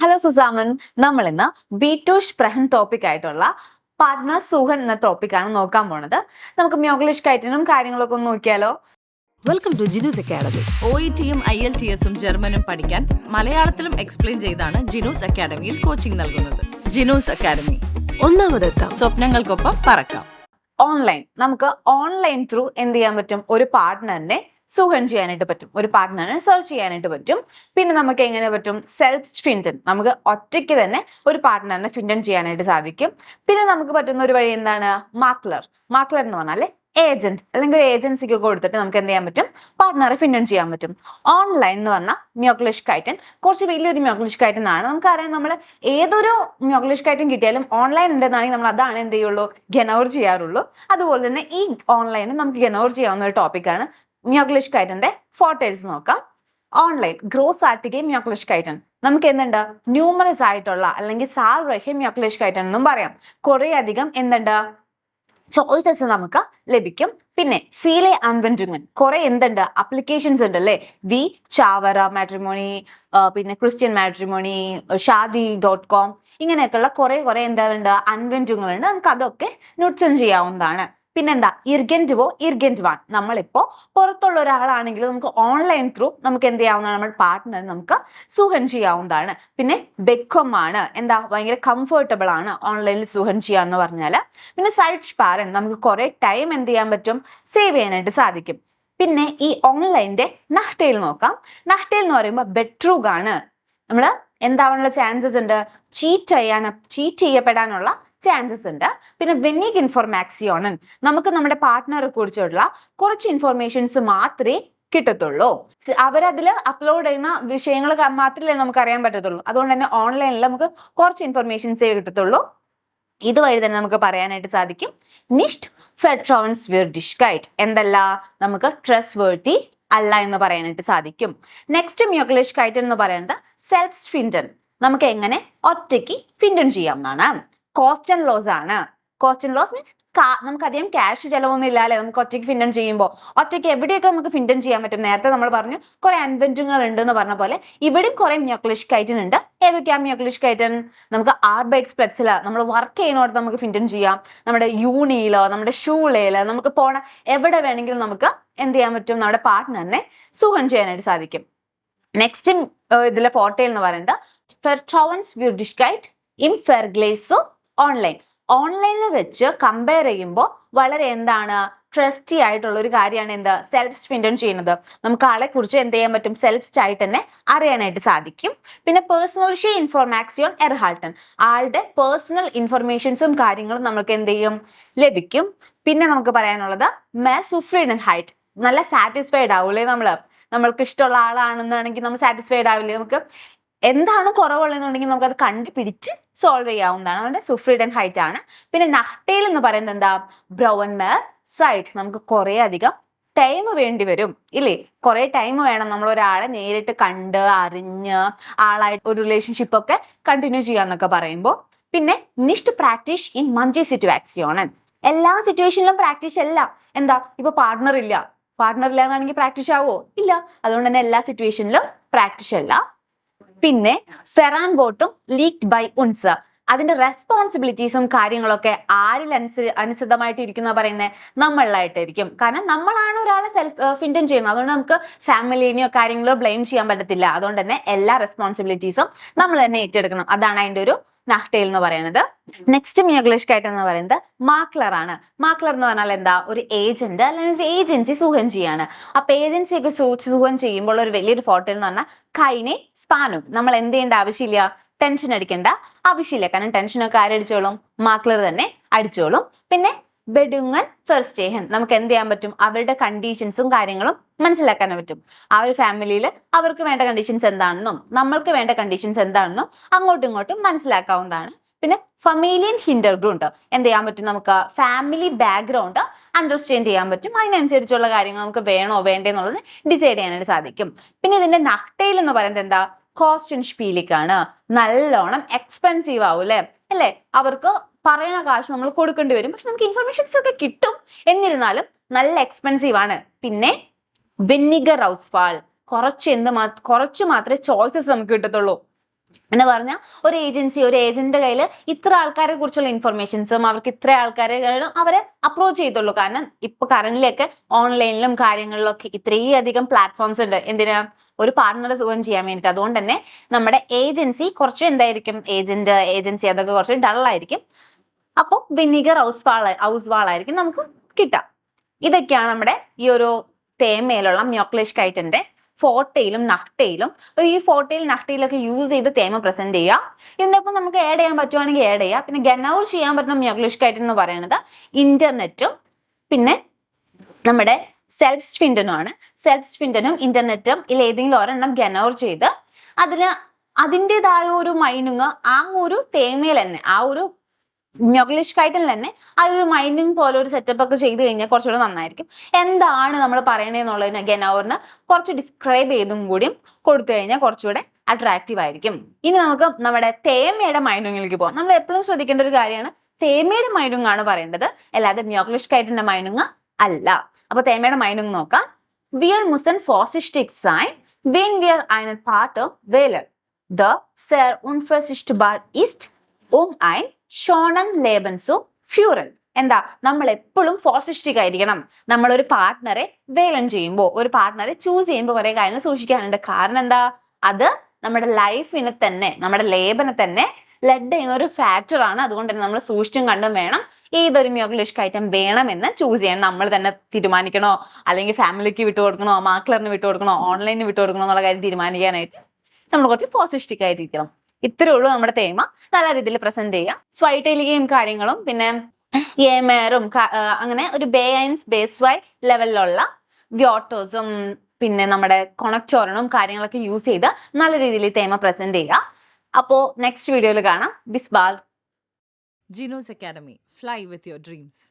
Hello സുസാമൻ, നമ്മൾ ഇന്ന് ബീറ്റൂഷ് പ്രഹൻ topic ആയിട്ടുള്ള പാർട്ട്ണർ സുഹൻ എന്ന ടോപ്പിക്കാണ് നോക്കാൻ പോണത്. നമുക്ക് മ്യോഗ്ലിഷ് കൈറ്റിനും കാര്യങ്ങളൊക്കെ ഒന്ന് നോക്കിയാലോ. Welcome to Jinus Academy. OETയും IELTSഉം ജർമ്മനും പഠിക്കാൻ മലയാളത്തിലും എക്സ്പ്ലെയിൻ ചെയ്താണ് ജിനൂസ് അക്കാഡമിയിൽ കോച്ചിങ് നൽകുന്നത്. ജിനൂസ് അക്കാഡമി, ഒന്നാമതെത്താം. സ്വപ്നങ്ങൾക്കൊപ്പം പറക്കാം. ഓൺലൈൻ, നമുക്ക് ഓൺലൈൻ ത്രൂ എന്ത് ചെയ്യാൻ പറ്റും? ഒരു പാർട്ട്ണറിനെ സുഹൻ ചെയ്യാനായിട്ട് പറ്റും, ഒരു പാർട്ട്ണറിനെ സെർച്ച് ചെയ്യാനായിട്ട് പറ്റും. പിന്നെ നമുക്ക് എങ്ങനെ പറ്റും? സെൽഫ് ഫിൻഡൻ, നമുക്ക് ഒറ്റയ്ക്ക് തന്നെ ഒരു പാർട്ട്ണറിനെ ഫിൻഡൻ ചെയ്യാനായിട്ട് സാധിക്കും. പിന്നെ നമുക്ക് പറ്റുന്ന ഒരു വഴി എന്താണ്? മാക്ലർ. മാക്ലർ എന്ന് പറഞ്ഞാൽ ഏജന്റ്, അല്ലെങ്കിൽ ഒരു ഏജൻസിക്ക് കൊടുത്തിട്ട് നമുക്ക് എന്ത് ചെയ്യാൻ പറ്റും? പാർട്ട്ണറെ ഫിൻഡൻ ചെയ്യാൻ പറ്റും. ഓൺലൈൻ എന്ന് പറഞ്ഞാൽ മ്യോഗ്ലിഷ് കൈറ്റൻ കുറച്ച് വലിയൊരു മ്യോഗ്ലിഷ് കൈറ്റൻ ആണ്. നമുക്കറിയാം, നമ്മൾ ഏതൊരു മ്യോഗ്ലിഷ് കൈറ്റൻ കിട്ടിയാലും ഓൺലൈൻ ഉണ്ടെന്നാണെങ്കിൽ നമ്മൾ അതാണ് എന്ത് ചെയ്യുള്ളൂ? ഗെനോർ ചെയ്യാറുള്ളൂ. അതുപോലെ തന്നെ ഈ ഓൺലൈനും നമുക്ക് ഗെനോർ ചെയ്യാവുന്ന ഒരു ടോപ്പിക്കാണ്. മ്യോഗ്ലിഷ് കൈറ്റന്റെ ഫോർട്ടേൽസ് നോക്കാം. ഓൺലൈൻ ഗ്രോസ് ആർട്ടികെ മ്യോഗ്ലിഷ് കൈറ്റൻ, നമുക്ക് എന്തുണ്ട്? ന്യൂമറസ് ആയിട്ടുള്ള അല്ലെങ്കിൽ സാൽറഹെ മ്യോഗ്ലിഷ് കൈറ്റൻ എന്നും പറയാം. കുറെ അധികം എന്തുണ്ട്? ചോയ്സസ് നമുക്ക് ലഭിക്കും. പിന്നെ ഫീലെ ആൻവെൻഡിങ്ങൻ കുറെ എന്തുണ്ട്? അപ്ലിക്കേഷൻസ് ഉണ്ട് അല്ലേ? വി ചാവറ മാട്രിമോണി, പിന്നെ ക്രിസ്ത്യൻ മാട്രിമോണി, ഷാദി.com, ഇങ്ങനെയൊക്കെയുള്ള കുറെ എന്താണ്ട് അൻവെൻഡിങ്ങുകളുണ്ട്. നമുക്ക് അതൊക്കെ നുട്സൺ ചെയ്യാവുന്നതാണ്. പിന്നെന്താ? ഇർഗൻറ്റ്വോ ഇർഗൻറ്റ്വാൻ, നമ്മളിപ്പോ പുറത്തുള്ള ഒരാളാണെങ്കിൽ നമുക്ക് ഓൺലൈൻ ത്രൂ നമുക്ക് എന്ത് ചെയ്യാവുന്നതാണ്? നമ്മുടെ പാർട്ട്ണർ നമുക്ക് സുഹൻ ചെയ്യാവുന്നതാണ്. പിന്നെ ബെക്കം ആണ്, എന്താ? ഭയങ്കര കംഫർട്ടബിൾ ആണ് ഓൺലൈനിൽ സുഹൻ ചെയ്യാന്ന് പറഞ്ഞാൽ. പിന്നെ സൈഡ് സ്പാരൻ, നമുക്ക് കുറെ ടൈം എന്ത് ചെയ്യാൻ പറ്റും? സേവ് ചെയ്യാനായിട്ട് സാധിക്കും. പിന്നെ ഈ ഓൺലൈൻ്റെ നഹ്ടെയിൽ നോക്കാം. നഹ്ടെയിൽ എന്ന് പറയുമ്പോൾ ബെട്രൂഗ് ആണ്. നമ്മൾ എന്താവാനുള്ള ചാൻസസ് ഉണ്ട്? ചീറ്റ് ചെയ്യപ്പെടാനുള്ള ചാൻസസ് ഉണ്ട്. പിന്നെ വെന്നിഗ് ഇൻഫോർമാക്സിയോണൻ, നമുക്ക് നമ്മുടെ പാർട്ട്ണറെ കുറിച്ചുള്ള കുറച്ച് ഇൻഫോർമേഷൻസ് മാത്രമേ കിട്ടത്തുള്ളൂ. അവരതിൽ അപ്ലോഡ് ചെയ്യുന്ന വിഷയങ്ങൾ മാത്രമേ നമുക്ക് അറിയാൻ പറ്റത്തുള്ളൂ. അതുകൊണ്ട് തന്നെ ഓൺലൈനിൽ നമുക്ക് കുറച്ച് ഇൻഫോർമേഷൻസേ കിട്ടത്തുള്ളൂ. ഇതുവഴി തന്നെ നമുക്ക് പറയാനായിട്ട് സാധിക്കും നിഷ്ട് ഫെർട്രോവൻസ്വിർഡിഷ്കൈറ്റ്, എന്തല്ല? നമുക്ക് ട്രസ്റ്റ് വേർത്തി അല്ല എന്ന് പറയാനായിട്ട് സാധിക്കും. നെക്സ്റ്റ് മ്യോഗ്ലിഷ് കൈറ്റൻ എന്ന് പറയുന്നത് സെൽഫ് ഫിൻഡൻ, നമുക്ക് എങ്ങനെ ഒറ്റയ്ക്ക് ഫിൻഡൻ ചെയ്യാവുന്നതാണ്. കോസ്റ്റ് ആൻഡ് ലോസ് ആണ്. കോസ്റ്റ് ആൻഡ് ലോസ് മീൻസ് നമുക്ക് അധികം ക്യാഷ് ചിലവൊന്നും ഇല്ലാല്ലേ നമുക്ക് ഒറ്റയ്ക്ക് ഫിൻഡൻ ചെയ്യുമ്പോൾ. ഒറ്റയ്ക്ക് എവിടെയൊക്കെ നമുക്ക് ഫിൻഡൻ ചെയ്യാൻ പറ്റും? നേരത്തെ നമ്മൾ പറഞ്ഞു കുറെ അൻവെന്റുകൾ ഉണ്ട് എന്ന് പറഞ്ഞ പോലെ ഇവിടെയും കുറെ മ്യോഗ്ലിഷ് കൈറ്റൻ ഉണ്ട്. ഏതൊക്കെയാ മ്യോഗ്ലിഷ് കൈറ്റൻ? നമുക്ക് ആർബൈറ്റ്സ്പ്ലെറ്റ്സിൽ നമ്മൾ വർക്ക് ചെയ്യുന്നോടത്ത് നമുക്ക് ഫിൻഡൻ ചെയ്യാം. നമ്മുടെ യൂണിയിലോ നമ്മുടെ ഷൂളയിലോ നമുക്ക് പോണ എവിടെ വേണമെങ്കിലും നമുക്ക് എന്ത് ചെയ്യാൻ പറ്റും? നമ്മുടെ പാർട്ട്ണറിനെ സുഹൻ ചെയ്യാനായിട്ട് സാധിക്കും. നെക്സ്റ്റ് ഇതിലെ ഫോർട്ടേൽ എന്ന് പറയുന്നത് ഫെർട്രോവൻസ്വിർഡിഷ്കൈറ്റ് ഇൻ ഫെർഗ്ലേസോ ഓൺലൈൻ. ഓൺലൈനിൽ വെച്ച് കമ്പയർ ചെയ്യുമ്പോൾ വളരെ എന്താണ്? ട്രസ്റ്റി ആയിട്ടുള്ള ഒരു കാര്യമാണ് എന്ത്? സെൽഫ് ഫിൻഡൻ ചെയ്യുന്നത്. നമുക്ക് ആളെ കുറിച്ച് എന്ത് ചെയ്യാൻ പറ്റും? സെൽഫ് ആയിട്ട് തന്നെ അറിയാനായിട്ട് സാധിക്കും. പിന്നെ പേഴ്സണൽ ഇൻഫോർമാക്സിയോൺ എർഹാൾട്ടൻ, ആളുടെ പേഴ്സണൽ ഇൻഫർമേഷൻസും കാര്യങ്ങളും നമുക്ക് എന്ത് ചെയ്യും? ലഭിക്കും. പിന്നെ നമുക്ക് പറയാനുള്ളത് മേർ സുഫ്രീഡൻ ഹൈറ്റ്, നല്ല സാറ്റിസ്ഫൈഡ് ആവൂലേ? നമ്മൾക്ക് ഇഷ്ടമുള്ള ആളാണെന്നാണെങ്കിൽ നമ്മൾ സാറ്റിസ്ഫൈഡ് ആവില്ലേ? നമുക്ക് എന്താണ് കുറവുള്ളതെന്നുണ്ടെങ്കിൽ നമുക്ക് അത് കണ്ടുപിടിച്ച് സോൾവ് ചെയ്യാവുന്നതാണ്. അതുകൊണ്ട് സുഫ്രീഡൻ ഹൈറ്റ് ആണ്. പിന്നെ നഹ്ടെയിൽ എന്ന് പറയുന്നത് എന്താ? ബ്രൗൻ മേർ സൈറ്റ്, നമുക്ക് കുറെ അധികം ടൈം വേണ്ടി വരും ഇല്ലേ? കുറെ ടൈം വേണം നമ്മൾ ഒരാളെ നേരിട്ട് കണ്ട് അറിഞ്ഞ് ആളായിട്ട് ഒരു റിലേഷൻഷിപ്പ് ഒക്കെ കണ്ടിന്യൂ ചെയ്യാന്നൊക്കെ പറയുമ്പോൾ. പിന്നെ നിഷ്ട് പ്രാക്ടീസ് ഇൻ മഞ്ചി സിറ്റുവാക്സിയോണൻ, എല്ലാ സിറ്റുവേഷനിലും പ്രാക്ടീസ് അല്ല. എന്താ? ഇപ്പൊ പാർട്ട്ണർ ഇല്ല എന്നാണെങ്കിൽ പ്രാക്ടീസ് ആവോ? ഇല്ല. അതുകൊണ്ട് തന്നെ എല്ലാ സിറ്റുവേഷനിലും പ്രാക്ടീസ് അല്ല. പിന്നെ ഫെറാൻ വോട്ടും ലീക്ഡ് ബൈ ഉൻസ്, അതിന്റെ റെസ്പോൺസിബിലിറ്റീസും കാര്യങ്ങളൊക്കെ ആരിൽ അനുസൃതമായിട്ട് ഇരിക്കുന്ന പറയുന്നത്? നമ്മളിലായിട്ടായിരിക്കും. കാരണം നമ്മളാണ് ഒരാളെ സെൽഫ് ഫിൻഡൻ ചെയ്യുന്നത്. അതുകൊണ്ട് നമുക്ക് ഫാമിലിനെയോ കാര്യങ്ങളോ ബ്ലെയിം ചെയ്യാൻ പറ്റത്തില്ല. അതുകൊണ്ട് തന്നെ എല്ലാ റെസ്പോൺസിബിലിറ്റീസും നമ്മൾ തന്നെ ഏറ്റെടുക്കണം. അതാണ് അതിന്റെ ഒരു നഹ്ടെയിൽ എന്ന് പറയുന്നത്. നെക്സ്റ്റ് മ്യോഗ്ലിഷ് കൈറ്റൻ എന്ന് പറയുന്നത് മാക്ലർ ആണ്. മാക്ലർ എന്ന് പറഞ്ഞാൽ എന്താ? ഒരു ഏജന്റ് അല്ലെങ്കിൽ ഒരു ഏജൻസി സുഹൻ ചെയ്യാണ്. അപ്പൊ ഏജൻസി ഒക്കെ സുഹൻ ചെയ്യുമ്പോൾ ഒരു വലിയൊരു ഫോർട്ടേൽ എന്ന് പറഞ്ഞാൽ കൈനെ സ്പാനും, നമ്മൾ എന്ത് ചെയ്യേണ്ട ആവശ്യമില്ല? ടെൻഷൻ അടിക്കേണ്ട ആവശ്യമില്ല. കാരണം ടെൻഷനൊക്കെ ആരടിച്ചോളും? മാക്ലർ തന്നെ അടിച്ചോളും. പിന്നെ ബെഡുങ്ങൻ ഫെർസ്റ്റേഹൻ, നമുക്ക് എന്ത് ചെയ്യാൻ പറ്റും? അവരുടെ കണ്ടീഷൻസും കാര്യങ്ങളും മനസ്സിലാക്കാൻ പറ്റും. ആ ഒരു ഫാമിലിയിൽ അവർക്ക് വേണ്ട കണ്ടീഷൻസ് എന്താണെന്നും നമ്മൾക്ക് വേണ്ട കണ്ടീഷൻസ് എന്താണെന്നും അങ്ങോട്ടും ഇങ്ങോട്ടും മനസ്സിലാക്കാവുന്നതാണ്. പിന്നെ ഫമീലിയൻ ഹിൻഡർഗ്രൗണ്ട്, എന്ത് ചെയ്യാൻ പറ്റും? നമുക്ക് ഫാമിലി ബാക്ക്ഗ്രൗണ്ട് അണ്ടർസ്റ്റാൻഡ് ചെയ്യാൻ പറ്റും. അതിനനുസരിച്ചുള്ള കാര്യങ്ങൾ നമുക്ക് വേണോ വേണ്ടേ എന്നുള്ളത് ഡിസൈഡ് ചെയ്യാനായിട്ട് സാധിക്കും. പിന്നെ ഇതിന്റെ നഹ്ടെയിൽ എന്ന് പറയുന്നത് എന്താ? കോസ്റ്റ് ആൻഡ് സ്പീലിക്കാണ്. നല്ലോണം എക്സ്പെൻസീവ് ആവും അല്ലേ? അവർക്ക് പറയുന്ന കാശ് നമ്മൾ കൊടുക്കേണ്ടി വരും. പക്ഷെ നമുക്ക് ഇൻഫർമേഷൻസ് ഒക്കെ കിട്ടും. എന്നിരുന്നാലും നല്ല എക്സ്പെൻസീവ് ആണ്. പിന്നെ വിന്നിഗർ ഔസ്ഫാൾ, കുറച്ച് മാത്രമേ ചോയ്സസ് നമുക്ക് കിട്ടത്തുള്ളൂ. എന്ന് പറഞ്ഞാൽ ഒരു ഏജൻസി, ഒരു ഏജന്റിന്റെ കയ്യിൽ ഇത്ര ആൾക്കാരെ കുറിച്ചുള്ള ഇൻഫർമേഷൻസും അവർക്ക് ഇത്ര ആൾക്കാരെ അവരെ അപ്രോച്ച് ചെയ്തുള്ളൂ. കാരണം ഇപ്പൊ കറന്റിലൊക്കെ ഓൺലൈനിലും കാര്യങ്ങളിലൊക്കെ ഇത്രയധികം പ്ലാറ്റ്ഫോംസ് ഉണ്ട്. എന്തിനാ? ഒരു പാർട്ണറെ സുഖം ചെയ്യാൻ വേണ്ടിയിട്ട്. അതുകൊണ്ട് തന്നെ നമ്മുടെ ഏജൻസി കുറച്ച് എന്തായിരിക്കും, ഏജൻസി അതൊക്കെ കുറച്ച് ഡള്ളായിരിക്കും. അപ്പോൾ വിനിഗർ ഹൗസ് വാൾ ആയിരിക്കും നമുക്ക് കിട്ടാം. ഇതൊക്കെയാണ് നമ്മുടെ ഈ ഒരു തേമയിലുള്ള മ്യോക്ലിഷ് കൈറ്റിന്റെ ഫോർട്ടയിലും നക്ടയിലും. ഈ ഫോർട്ടയിൽ നക്ടയിലൊക്കെ യൂസ് ചെയ്ത് തേമ പ്രസന്റ് ചെയ്യുക. ഇതിനൊപ്പം നമുക്ക് ആഡ് ചെയ്യാൻ പറ്റുവാണെങ്കിൽ ആഡ് ചെയ്യുക. പിന്നെ ഗനൗർ ചെയ്യാൻ പറ്റുന്ന മ്യോക്ലിഷ് കൈറ്റ് എന്ന് പറയുന്നത് ഇന്റർനെറ്റും പിന്നെ നമ്മുടെ സെൽഫ് സ്ഫിൻറ്റനും ആണ്. സെൽഫ് സ്ഫിൻറ്റനും ഇന്റർനെറ്റും ഇതിൽ ഏതെങ്കിലും ഒരെണ്ണം ഗനൗർ ചെയ്ത് അതിൻ്റെതായ ഒരു മൈനുങ് ആ ഒരു തേമയിൽ തന്നെ, ആ ഒരു മ്യോക്ലിഷ് കൈറ്റിൽ തന്നെ ആ ഒരു മൈനിങ് പോലെ ഒരു സെറ്റപ്പ് ഒക്കെ ചെയ്ത് കഴിഞ്ഞാൽ കുറച്ചുകൂടെ നന്നായിരിക്കും. എന്താണ് നമ്മൾ പറയണേന്നുള്ളതിന് ഗനൗറിന് കുറച്ച് ഡിസ്ക്രൈബ് ചെയ്തും കൂടിയും കൊടുത്തു കഴിഞ്ഞാൽ കുറച്ചുകൂടെ അട്രാക്റ്റീവ് ആയിരിക്കും. ഇനി നമുക്ക് നമ്മുടെ തേമയുടെ മൈനുങ്ങിലേക്ക് പോകാം. നമ്മൾ എപ്പോഴും ശ്രദ്ധിക്കേണ്ട ഒരു കാര്യമാണ്, തേമയുടെ മൈനുങ് ആണ് പറയേണ്ടത്, അല്ലാതെ മ്യോക്ലിഷ് കൈറ്റിന്റെ മൈനുങ് അല്ല. അപ്പൊ തേമയുടെ മൈനുങ് നോക്കാം. Wir müssen vorsichtig sein, wenn wir einen Partner wählen, der sehr unvorsichtig ist, ein ഷോണൻ Leben zu führen. എന്താ? നമ്മൾ എപ്പോഴും ഫോർസിസ്റ്റിക് ആയിരിക്കണം. നമ്മൾ ഒരു പാർട്ട്ണറെ വേലൻ ചെയ്യുമ്പോൾ, ഒരു പാർട്ട്ണറെ ചൂസ് ചെയ്യുമ്പോൾ കുറെ കാര്യങ്ങൾ സൂക്ഷിക്കാനുണ്ട്. കാരണം എന്താ? അത് നമ്മുടെ ലൈഫിനെ തന്നെ, നമ്മുടെ ലേബനെ തന്നെ ലെഡ് ചെയ്യുന്ന ഒരു ഫാക്ടർ ആണ്. അതുകൊണ്ട് തന്നെ നമ്മൾ സൂക്ഷിച്ചും കണ്ടും വേണം ഏതൊരു മ്യോക്ലിഷ് ഐറ്റം വേണമെന്ന് ചൂസ് ചെയ്യണം. നമ്മൾ തന്നെ തീരുമാനിക്കണോ, അല്ലെങ്കിൽ ഫാമിലിക്ക് വിട്ടുകൊടുക്കണോ, മാക്ലറിന് വിട്ടുകൊടുക്കണോ, ഓൺലൈനിന് വിട്ടുകൊടുക്കണോ എന്നുള്ള കാര്യം തീരുമാനിക്കാനായിട്ട് നമ്മൾ കുറച്ച് പോസിസ്റ്റിക് ആയിരിക്കണം. ഇത്രയേ ഉള്ളൂ നമ്മുടെ തേമ. നല്ല രീതിയിൽ പ്രസന്റ് ചെയ്യുക. സ്വൈറ്റലിയും കാര്യങ്ങളും പിന്നെ ഏമേറും അങ്ങനെ ഒരു ബേസ് വൈ ലെവലിലുള്ള വ്യോട്ടോസും പിന്നെ നമ്മുടെ കൊണക്ടോറിനും കാര്യങ്ങളൊക്കെ യൂസ് ചെയ്ത് നല്ല രീതിയിൽ തേമ പ്രസന്റ് ചെയ്യുക. അപ്പോൾ നെക്സ്റ്റ് വീഡിയോയിൽ കാണാം. ബിസ്ബാൽ. Jinus Academy, fly with your dreams.